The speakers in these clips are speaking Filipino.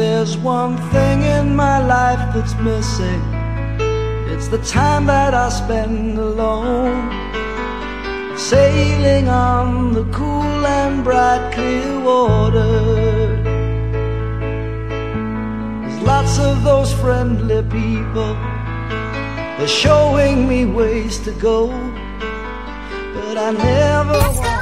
there's one thing in my life that's missing, it's the time that I spend alone, sailing on the cool and bright clear water. There's lots of those friendly people, they're showing me ways to go, but I never want.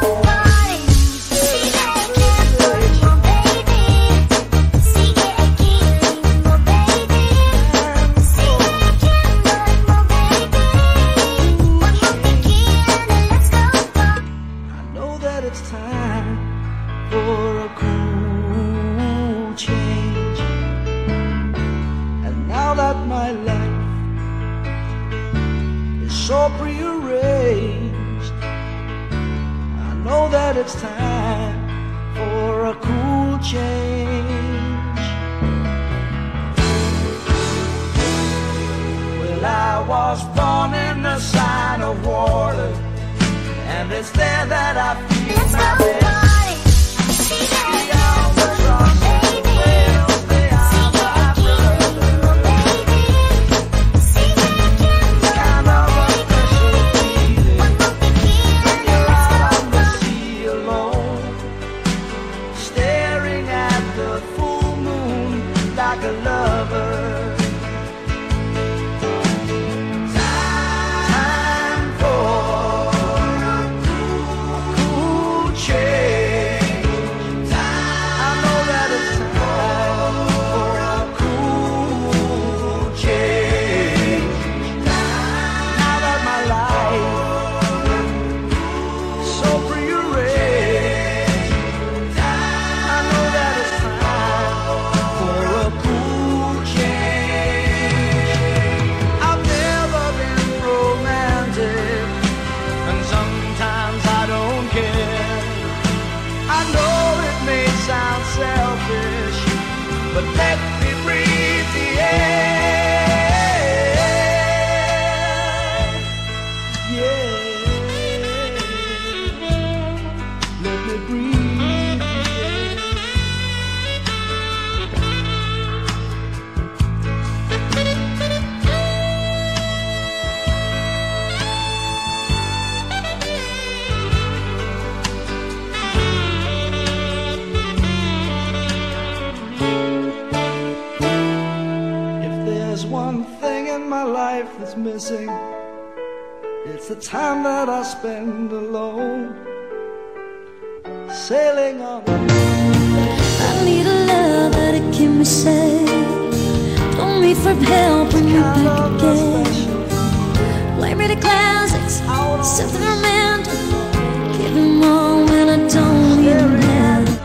It's time for a cool change, and now that my life is so prearranged, I know that it's time for a cool change. Well, I was born in the sign of water, and it's there that I feel my best. The albatross and the whales, they are my brothers. Kind of a special feeling when you're out on the sea alone, staring at the full moon like a lover. But let me breathe the air, yeah. Let me breathe the one thing in my life that's missing, it's the time that I spend alone, sailing on. I need a love that'll keep me safe. Don't need for help when you're back again. Play me the classics, something romantic. Give them all when I don't even have it.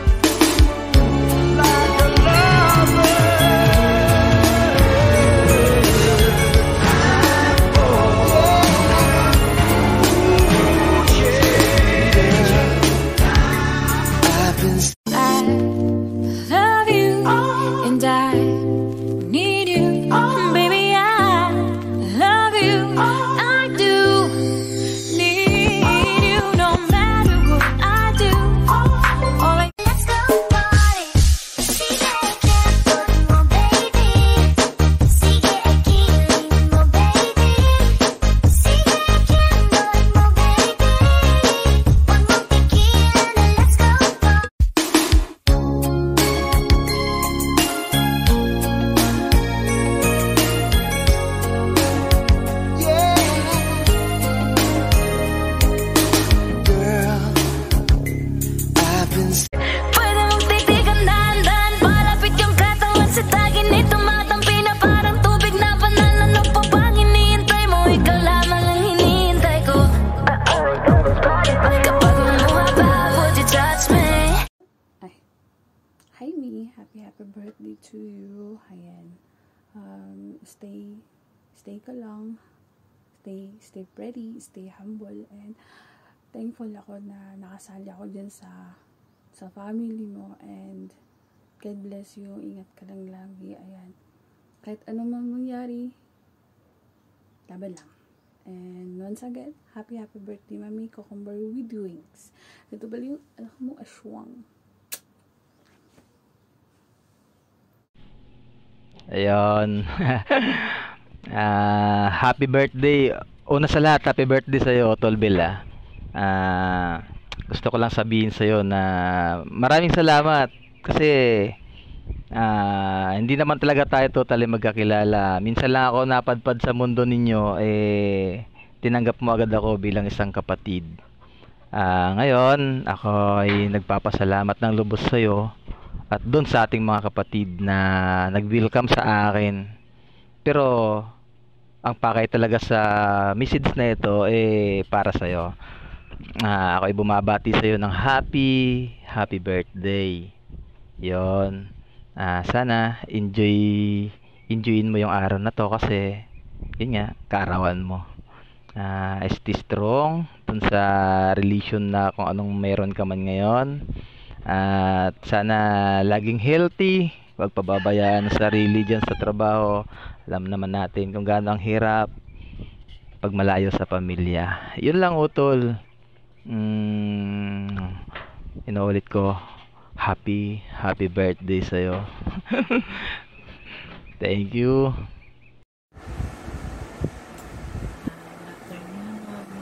Hi me, happy birthday to you. Ayan. Stay ka lang. Stay pretty, stay humble, and thankful ako na nakasali ako dyan sa family mo, and God bless you. Ingat ka lang lagi. Ayan. Kahit anong mangyari, laban lang. And once again, happy birthday, Mami Cucumber with wings. Ito ba yung anak mo aswang? Ayun. Happy birthday. Una sa lahat, happy birthday sa'yo, Tol Bill, ah. Gusto ko lang sabihin sa'yo na maraming salamat kasi hindi naman talaga tayo totally magkakilala. Minsan lang ako napadpad sa mundo ninyo, tinanggap mo agad ako bilang isang kapatid. Ngayon, ako ay nagpapasalamat ng lubos sa'yo at doon sa ating mga kapatid na nag-welcome sa akin. Pero ang pakay talaga sa message na ito para sa'yo. Ako ay bumabati sa'yo ng happy birthday. Yon. Sana enjoyin mo yung araw na to kasi yun nga, kaarawan mo. Stay strong dun sa relation na kung anong meron ka man ngayon. At sana laging healthy, huwag pababayaan ang sarili dyan sa trabaho. Alam naman natin kung gaano ang hirap pag malayo sa pamilya. Yun lang, utol. Inuulit ko, happy birthday sa'yo. Thank you. Afternoon, Bobby.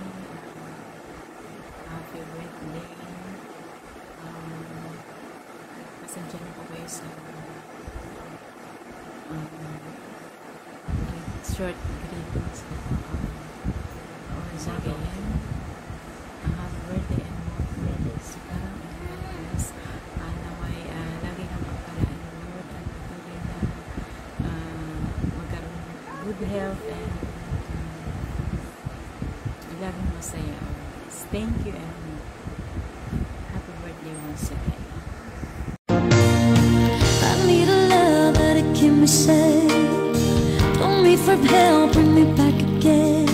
Happy birthday. Pasensya na po kayo sa short greetings. Sa akin, happy birthday and more birthdays ka. And naway, lagi kang pagpalaan ng Lord at patuloy na magkaroon ng good health and laging masaya. Thank you and happy birthday once again. I need a love that'll keep me safe. Pull me from hell, bring me back again.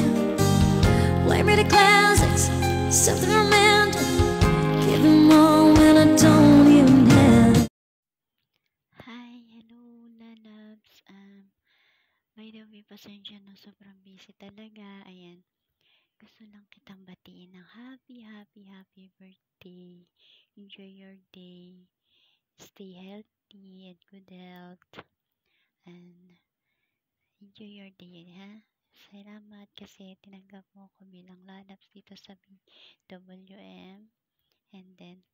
Play me the classics, something romantic. Give them all when I don't even have. Hi, hello, lalabs. By the way, pasensya na sobrang busy talaga. Ayan, gusto lang kitang batiin ng happy birthday. Enjoy your day. Stay healthy and good health. And enjoy your day, ha? Salamat kasi tinanggap mo ko bilang lalabs dito sa BWM. And then,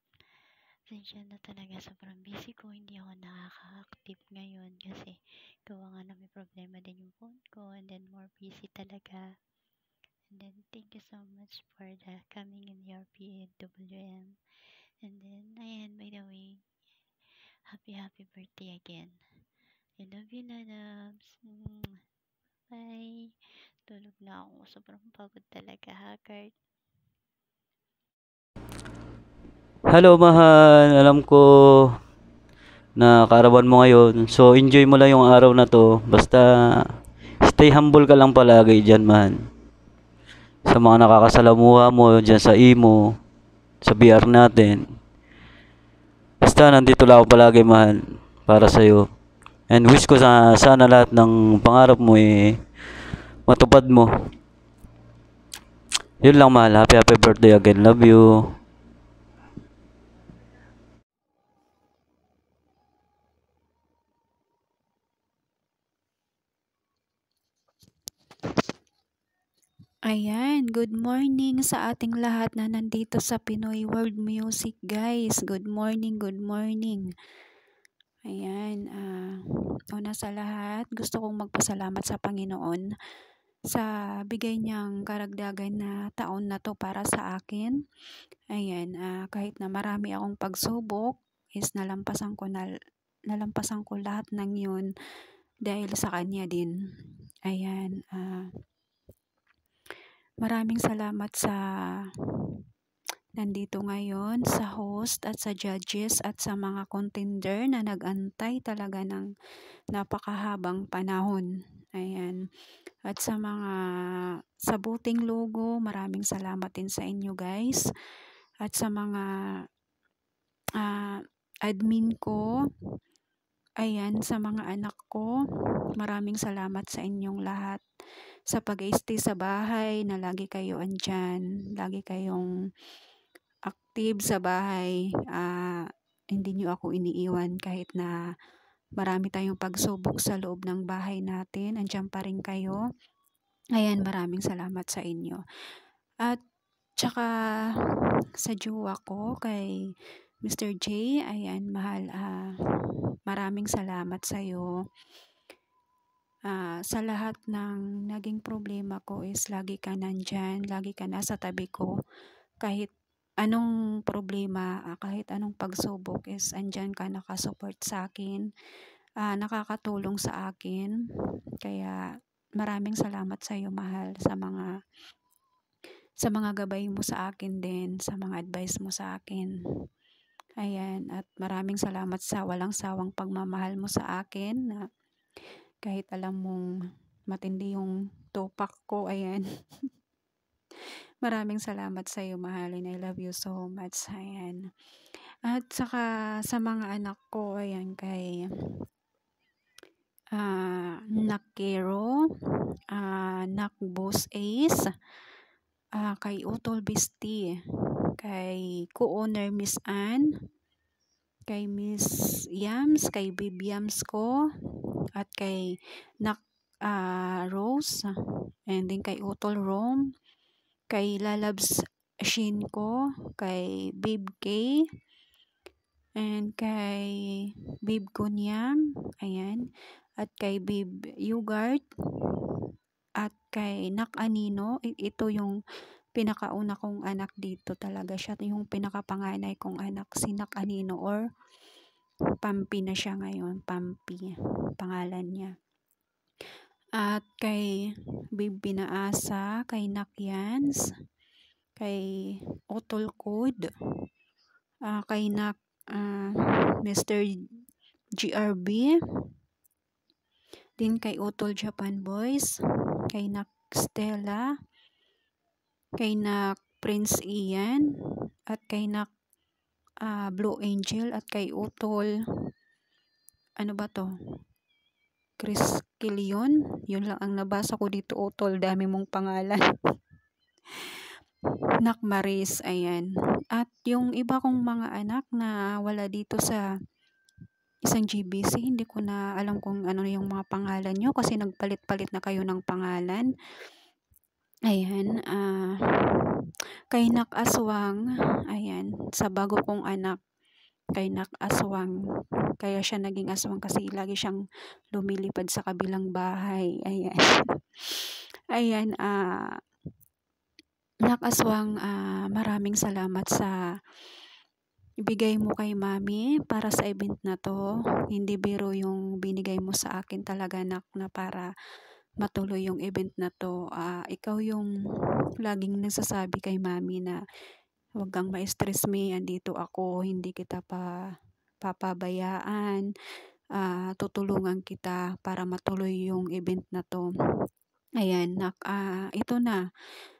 pasensya na talaga, sobrang busy ko. Hindi ako nakaka-active ngayon kasi gawa nga na may problema din yung phone ko. And then, more busy talaga. And then, thank you so much for the coming in your PWM. And then, ayan, by the way, happy birthday again. I love you, lalabs. Bye. Tulog na ako. Sobrang pagod talaga, ha, Kurt? Hello, mahal. Alam ko na kaarawan mo ngayon. So, enjoy mo lang yung araw na to. Basta, stay humble ka lang palagi dyan, man. Sa mga nakakasalamuha mo dyan sa imo, sa BR natin. Basta, nandito lang ako palagi, mahal. Para sa'yo. And wish ko sana lahat ng pangarap mo matupad mo. Yun lang, mahal. Happy birthday again. Love you. Ayan, good morning sa ating lahat na nandito sa Pinoy World Music, guys. Good morning, good morning. Ayan, una sa lahat, gusto kong magpasalamat sa Panginoon sa bigay niyang karagdagan na taon na to para sa akin. Ayan, kahit na marami akong pagsubok, is nalampasan ko lahat ng yun dahil sa Kanya din. Ayan, maraming salamat sa nandito ngayon, sa host at sa judges at sa mga contender na nag-antay talaga ng napakahabang panahon. Ayan. At sa mga sabuting logo, maraming salamat din sa inyo, guys. At sa mga admin ko, ayan, sa mga anak ko, maraming salamat sa inyong lahat. Sa pag-stay sa bahay na lagi kayo andyan, lagi kayong active sa bahay, hindi nyo ako iniiwan kahit na marami tayong pagsubok sa loob ng bahay natin, andiyan pa rin kayo. Ayan, maraming salamat sa inyo. At tsaka sa jowa ko, kay Mr. J, ayan, mahal, maraming salamat sa'yo. Sa lahat ng naging problema ko is lagi ka nandyan, lagi ka nasa tabi ko. Kahit anong problema, kahit anong pagsubok is andyan ka nakasupport sa akin, nakakatulong sa akin. Kaya maraming salamat sa iyo, mahal, sa mga gabay mo sa akin din, sa mga advice mo sa akin. Ayan, at maraming salamat sa walang sawang pagmamahal mo sa akin, na kahit alam mong matindi yung tupak ko, ayan. Maraming salamat sa iyo, mahal, and I love you so much. Ayan. At saka sa mga anak ko, ayan, kay Nakero, Nakbos Ace, kay Utol Bisti, kay co-owner Miss Ann, kay Miss Yams, kay Bib Yams ko, at kay Rose, and then kay Utol Rome, kay Lalabs Shin ko, kay Bib K, and kay Bib Kunyang, ayan, at kay Bib Yugart, at kay Nak Anino. Ito yung pinakauna kong anak dito talaga. Siya yung pinakapanganay kong anak, si Nak Anino, or Pampi na siya ngayon. Pampi, pangalan niya. At kay Bib Binaasa, kay Nak Yans, kay Utol Kud, kay Nak Mr. GRB, din kay Utol Japan Boys, kay Nak Stella, kay Nak Prince Ian, at kay Nak Blue Angel, at kay Utol, ano ba to? Chris Kilion. Yun lang ang nabasa ko dito, Utol. Dami mong pangalan. Nak Maris, ayan. At yung iba kong mga anak na wala dito sa isang GBC, hindi ko na alam kung ano yung mga pangalan nyo kasi nagpalit-palit na kayo ng pangalan. Ayan. Kay Nak Aswang, ayan, sa bago kong anak, kay Nak Aswang, kaya siya naging aswang kasi lagi siyang lumilipad sa kabilang bahay. Ayan. Ayan, Nak Aswang, maraming salamat sa ibigay mo kay mami para sa event na to. Hindi biro yung binigay mo sa akin talaga, Nak, na para matuloy yung event na to. Ikaw yung laging nagsasabi kay mami na huwag kang ma-stress, me, andito ako, hindi kita papabayaan, tutulungan kita para matuloy yung event na to. Ayan, Nak, ito na,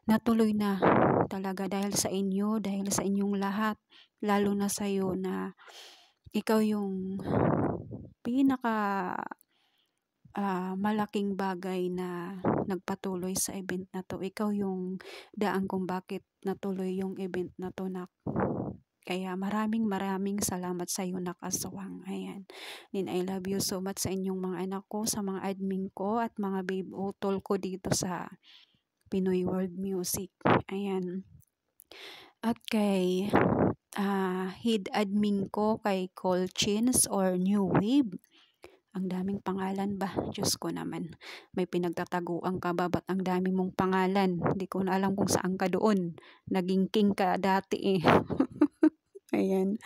natuloy na talaga dahil sa inyo, dahil sa inyong lahat, lalo na sa iyo na ikaw yung pinaka malaking bagay na nagpatuloy sa event na to. Ikaw yung daan kung bakit natuloy yung event na to, Nak. Kaya maraming salamat sa iyo, Nak Aswang. Ayan. And I love you so much sa inyong mga anak ko, sa mga admin ko, at mga babe utol ko dito sa Pinoy World Music. Ayan. At kay head admin ko, kay Colchins or New Wave. Ang daming pangalan ba? Diyos ko naman. May pinagtataguan ka ba? Ba't ang dami mong pangalan? Hindi ko na alam kung saan ka doon. Naging king ka dati eh. Ayan.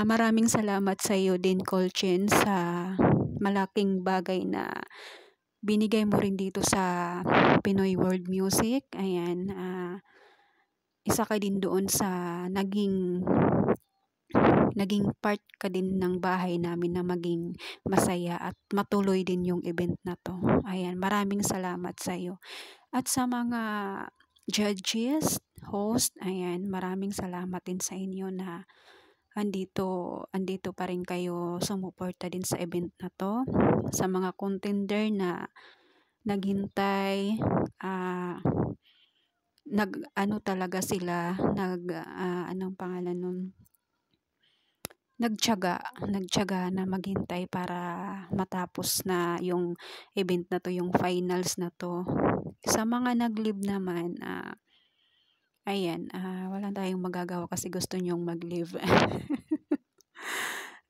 Maraming salamat sa iyo din, Colchin, sa malaking bagay na binigay mo rin dito sa Pinoy World Music. Ayan. Isa ka din doon sa naging part ka din ng bahay namin na maging masaya at matuloy din yung event na to. Ayan, maraming salamat sa iyo. At sa mga judges, host, ayan, maraming salamat din sa inyo na andito pa rin kayo, sumuporta din sa event na to. Sa mga contender na naghintay, talaga sila, anong pangalan nun? nagtiyaga na maghintay para matapos na yung event na to, yung finals na to. Sa mga nag-leave naman, ayan, wala tayong magagawa kasi gusto nyong mag-leave.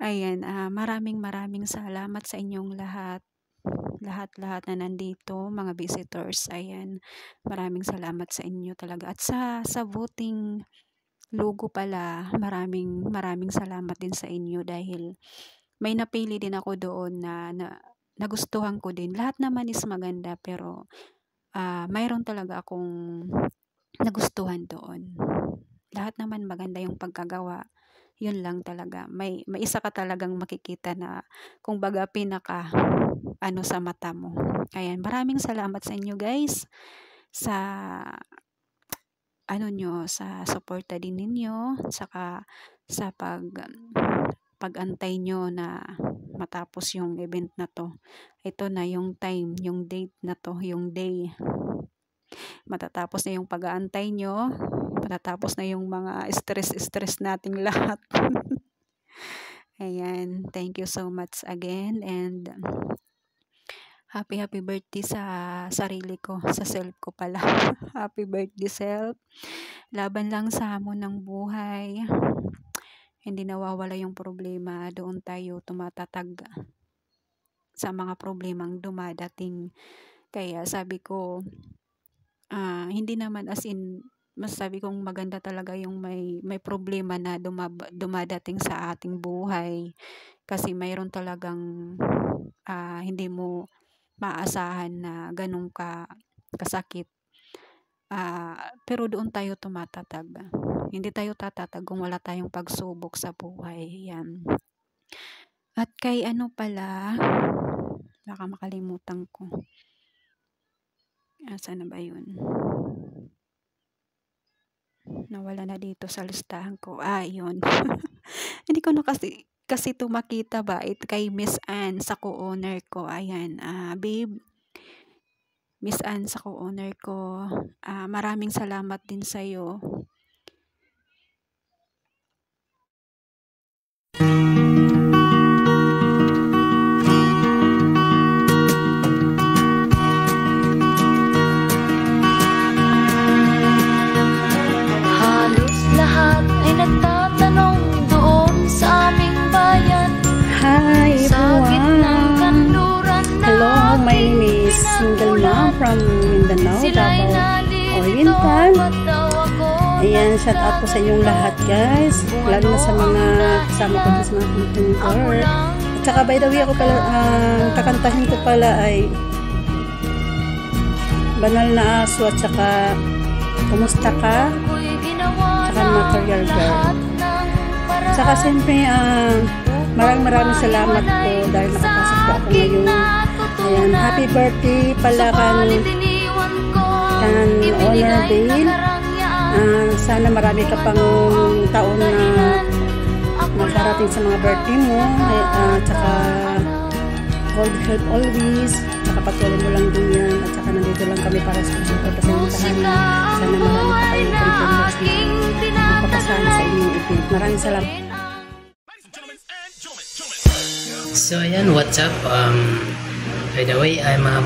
Ayan, maraming salamat sa inyong lahat na nandito, mga visitors. Ayan, maraming salamat sa inyo talaga. At sa voting logo pala, maraming salamat din sa inyo dahil may napili din ako doon na nagustuhan ko din. Lahat naman is maganda pero mayroon talaga akong nagustuhan doon. Lahat naman maganda yung pagkagawa. Yun lang talaga. May isa ka talagang makikita na kung baga pinaka sa mata mo. Ayan, maraming salamat sa inyo guys sa sa suporta din ninyo, saka sa pag-antay nyo na matapos yung event na to. Ito na yung time, yung date na to, yung day. Matatapos na yung pag-aantay nyo, matatapos na yung mga stress nating lahat. Ayan, thank you so much again and happy birthday sa sarili ko, sa self ko pala. Happy birthday self. Laban lang sa hamon ng buhay. Hindi nawawala yung problema. Doon tayo tumatatag sa mga problemang dumadating. Kaya sabi ko, hindi naman as in, mas sabi kong maganda talaga yung may problema na dumadating sa ating buhay. Kasi mayroon talagang hindi mo maasahan na ganun kasakit. Pero doon tayo tumatatag. Hindi tayo tatatag kung wala tayong pagsubok sa buhay. Yan. At kay pala, baka makalimutan ko. Saan na ba yun? Nawala na dito sa listahan ko. Yun. Hindi ko na kasi ito makita ba? Ito kay Miss Ann sa co-owner ko. Ayan. Babe. Miss Ann sa co-owner ko. Maraming salamat din sa'yo. Halos lahat ay nagtatanong doon sa aming bayan. Hi Sa gitnang everyone! kanluran na Hello, my name is Single Mom from Mindanao, Davao Oriental. Ayan, shout out po sa inyong lahat guys. Lalo na sa mga kasama ko sa mga content. At saka by the way, ako pala, kakantahin ko pala ay Banal na Aso at saka Kumusta Ka? Saka Material Girl. Saka siyempre, maraming salamat po dahil nakapasok po ako ngayon. Ayan, happy birthday pala kan Honor Dale. Sana marami ka pang taon na makarating sa mga birthday mo. Tsaka good health always. Tsaka patuloy mo lang din yan. At saka nandito lang kami para sa susunod sa inyong tahanan. Sana marami pa kayong contenders na magpapasama sa inyong event. Maraming salamat. So ayan, what's up? By the way, I'm a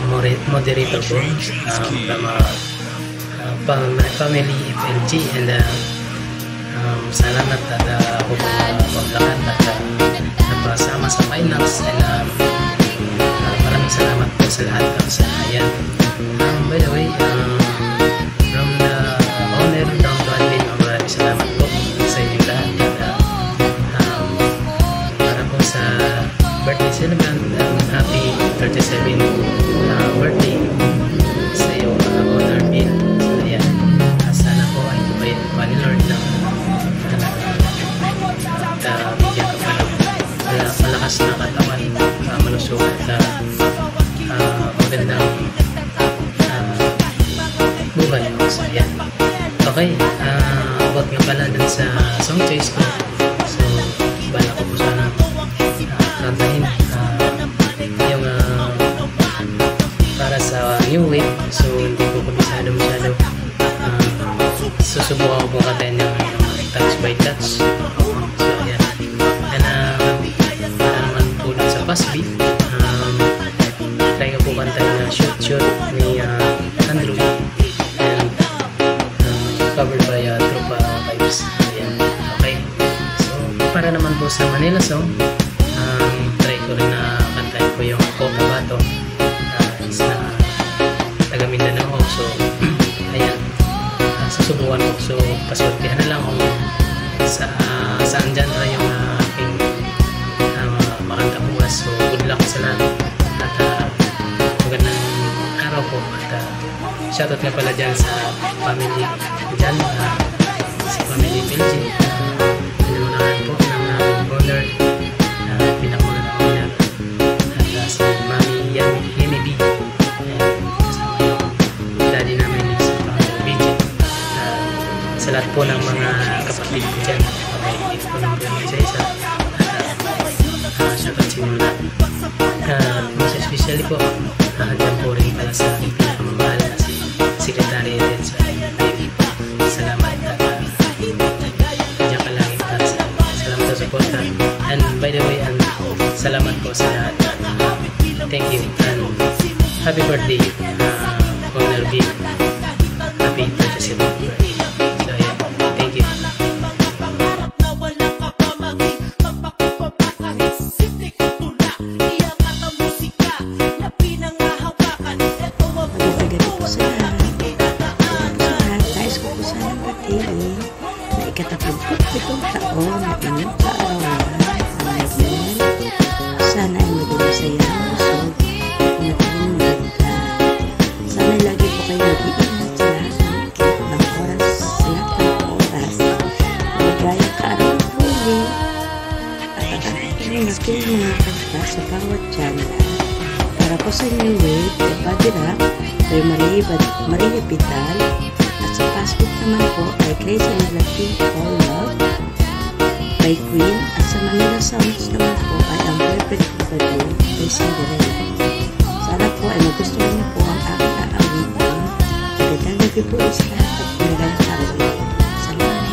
moderator po from my family FLG and salamat at ako po paglakan at napasama sa finals and maraming salamat po sa lahat sa ayan. By the way, from the owner down to admin, maraming salamat po sa inyong lahat at para po sa birthday celebrant and happy 37th birthday sa iyo, Honor Bill. So ayan, sana po ay tumayin pa ni Lord na bigyan ka pa ng malakas na katawan, malusog at magandang buhay. So ayan, okay, about nga pala dun sa song choice ko. So bala ko po sana kantahin yung para sa new wave. So hindi ko kabisado masyado. Susubukan ko po kantahin yung Touch by Touch. So ayan, and po Tabato, is na taga Mindanao. So ayan, susubukan ko. So paswertihan na lang kung saan genre yung aking makanta bukas. So good luck sa lahat at magandang araw po. At shoutout nga pala dyan sa family dyan, si family PLG, pinunahan po ng aming owner, pinakamagandang owner, at si Mami Yemi B, kasama yung daddy namin si Pangalo BJ, sa lahat po ng mga kapatid ko dyan, hindi ko lang po yung isa-isa, at shoutout sa inyo lahat. Mas especially po, dyan po rin pala sa pinakamamahal na si Secretary din sa baby. Salamat at dyan ka lang at salamat sa support. And by the way, salamat po sa lahat. Thank you and happy birthday, Owner B. Happy 27th birthday. So yeah, thank you. Ikatapagpitong taon na inyong kaarawan. Sana ay maging masaya, busog, na tayong maganda. Sana lagi po kayo mag-iingat sa lahat ng oras, sa lahat ng oras. Maligayang kaarawan po ulit. At aking natin mga kanta sa bawat channel. Para po sa inyong wave, kay Buddy Rap, kay Maria Pital, at sa Facebook naman po ay Crazy and Lucky for Love by Queen, at sa Manila Sounds naman po ay ang boyfriend ko ba din by Cinderella. Sana po ay magustuhan niyo po ang aking aawitin. Magandang gabi po sa lahat at magandang araw. Salamat.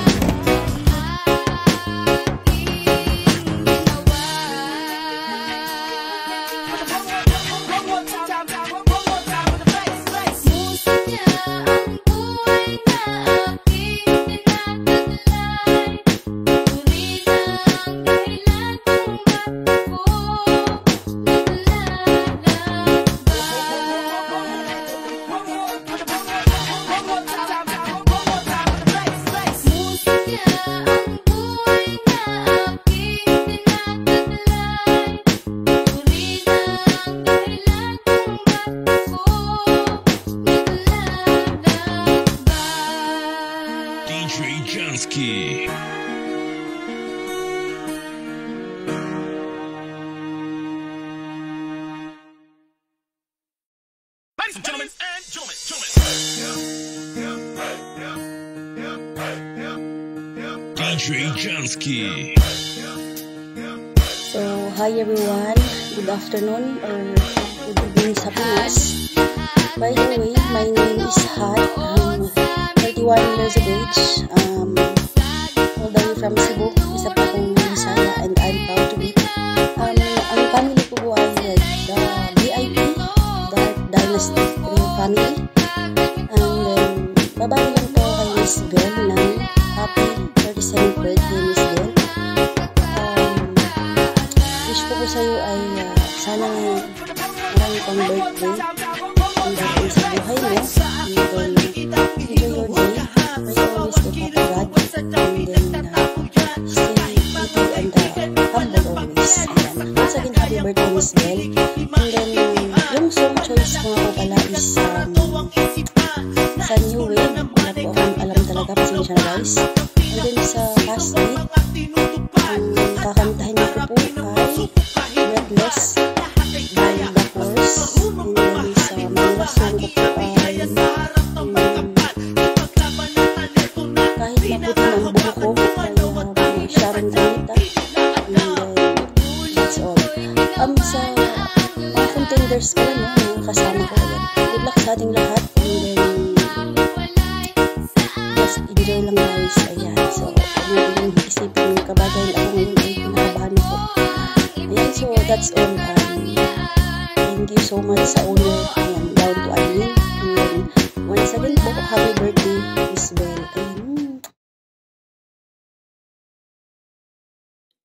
DJ Jansky. So, hi everyone. Good afternoon or good evening sa Pinas. By the way, my name is Hat. I'm 31 years of age. All the way from Cebu. Isa pa akong Bisaya and I'm proud to be. Ang family ko po ay the VIP, Dark Dynasty family. And then, babali lang po kay Miss Bell ng happy 37th birthday, Miss Bell. Wish ko po sa'yo ay sana marami pang birthday ang dating sa buhay mo. And then, enjoy your day. Pray always to Papa God. And then, stay happy and humble always. Ayan. Once again, happy birthday, Miss Bell. And then, yung song choice ko nga po pala is sa New Wave. Wala po akong alam talaga, pasensya na guys. And then sa last week, ang kakantahin ko po ay Reckless by The Horse. And then sa mga song ko po ay kahit maputi ng buho ko ay Sharon Anita. And then that's all. Sa mga contenders ko lang, mga kasama ko yan. Good luck sa ating lahat. And then just enjoy lang guys. Ayan. So, yung isipin yung kabagay ako ngayon ay pinakabahan ako. Ayan. So, that's all. Thank you so much sa owner. Ayan. Down to Arlene. And then, once again po, happy birthday, Miss Bell. Ayan.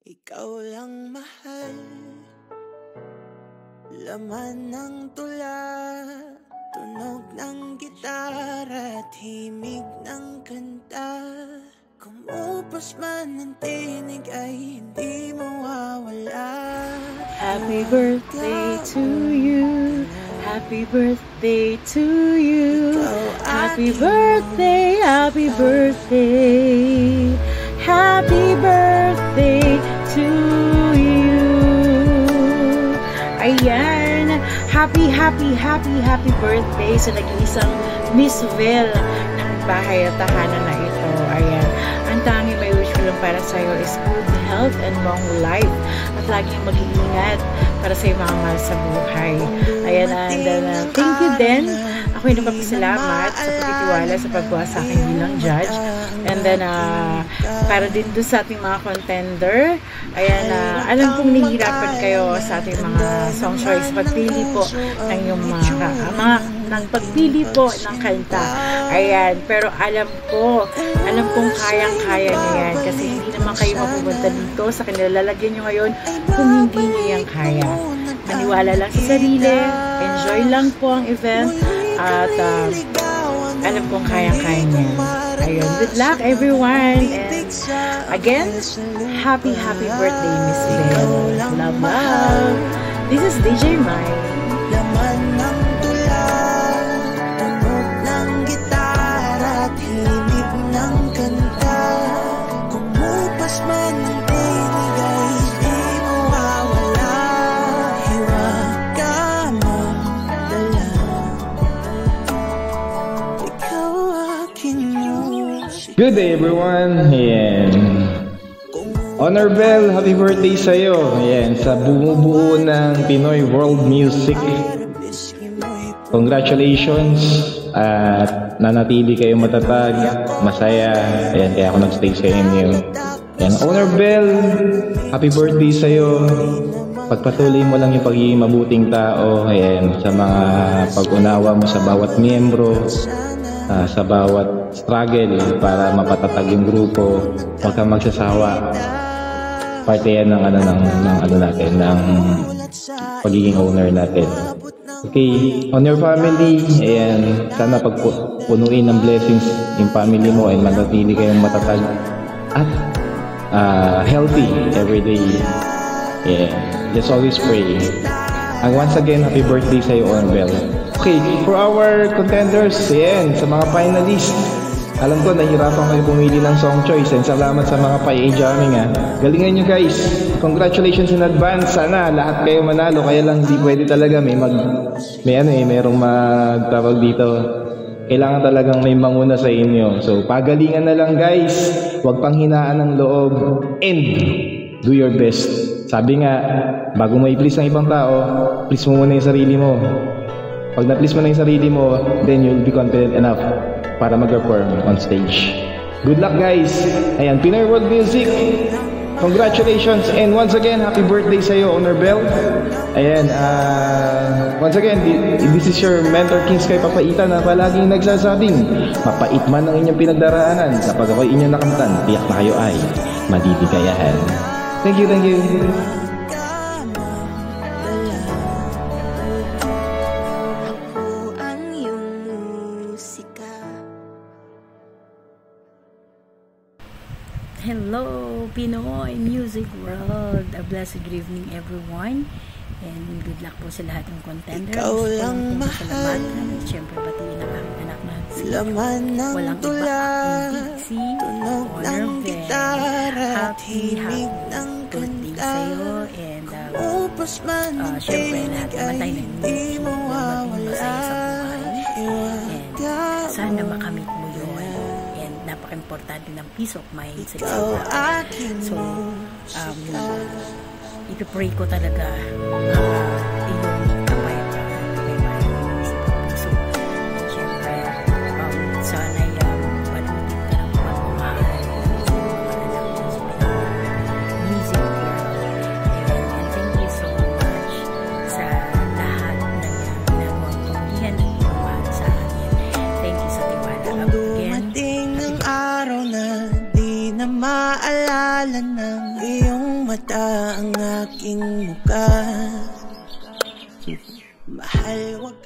Ikaw lang mahal, Laman ng tula, tunog ng gitara, himig ng kanta. Kumupas man ang tinig ay hindi mawawala. Happy birthday to you. Happy birthday to you. Happy birthday, happy birthday. Happy birthday to you. Ayan. Happy birthday sa nag-iisang Miss Vel ng bahay at tahanan na ito. Ayan. Ang tanging may wish ko lang para sa'yo is good health and long life. At laging mag-iingat para sa mga mahal sa buhay. Ayan, and thank you din. Ako'y nagpapasalamat sa pagtitiwala sa pagkuha sa akin bilang judge. And then, para din doon sa ating mga contender, ayan, alam kong nahihirapan kayo sa ating mga song choice. Pagpili po ng yung ng pagpili po ng kanta. Ayan, pero alam kong kayang-kaya niyo yan kasi hindi naman kayo mapupunta dito sa kanilalagyan nyo ngayon kung hindi nyo yan kaya. Maniwala lang sa sarili, enjoy lang po ang event, at alam kong kayang-kaya niyo. Ayun, good luck everyone, and again, happy birthday, Miss Bell. Love. This is DJ Mai. Laman ng tula, tunog ng gitara, himig ng kanta. Kumupas man ang tinig ay di mawawala. Hiwag ka magdala, ikaw aking music. Good day everyone. Ayan. Honor Bell, happy birthday sa'yo. Ayan, sa bumubuo ng Pinoy World Music. Congratulations at nanatili kayo matatag, masaya. Ayan, kaya ako nag-stay sa inyo. Ayan, Honor Bell, happy birthday sa'yo. Pagpatuloy mo lang yung pagiging mabuting tao. Ayan, sa mga pag-unawa mo sa bawat miyembro, sa bawat struggle para mapatatag yung grupo. Huwag kang magsasawa. Parte yan ng natin, ng pagiging owner natin. Okay, on your family, ayan, sana pagpunuin ng blessings yung family mo and manatili kayong matatag at healthy everyday. Yeah, just always pray. And once again, happy birthday sa iyo, Bell. Okay, for our contenders, ayan, sa mga finalists, alam ko, nahihirapan kayo pumili ng song choice, and salamat sa mga pa-jamming Galingan nyo guys. Congratulations in advance. Sana lahat kayo manalo, kaya lang di pwede talaga merong magtawag dito. Kailangan talagang may manguna sa inyo. So, pagalingan na lang guys. Huwag pang hinaan ng loob. And do your best. Sabi nga, bago mo i-please ng ibang tao, please mo muna yung sarili mo. Pag na-please mo na yung sarili mo, then you'll be confident enough para mag-perform on stage. Good luck guys! Ayan, Pinoy World Music! Congratulations! And once again, happy birthday sa'yo, Honor Bell! Ayan, once again, this is your mentor, King Sky Papaitan, na palaging nagsasabing, mapait man ang inyong pinagdaraanan, kapag ako'y inyong nakamtan, tiyak na kayo ay madidikayahan. Thank you, thank you! Hello, Pinoy Music World. A blessed good evening, everyone. And good luck po sa lahat ng contenders. Ikaw lang mahal. Siyempre, batiin ang aming anak na si Laman ng tula, tunog ng gitara, himig ng kanta. And Kumupas man ang tinig ay di mawawala. And sana makamit mo yun. And napaka-importante ng peace of mind sa iyo. So, ipipray ko talaga iyong kapayapaan sa puso. Siyempre, sana panutin ka ng pagmamahal sa mga anak mo sa music world. And thank you so much sa lahat na ginagawang pagdihan ng pagmamahal sa akin. Thank you sa tiwala. Dumating ang araw na di na maalala ng iyong mata ang aking mukha. Mahal, wag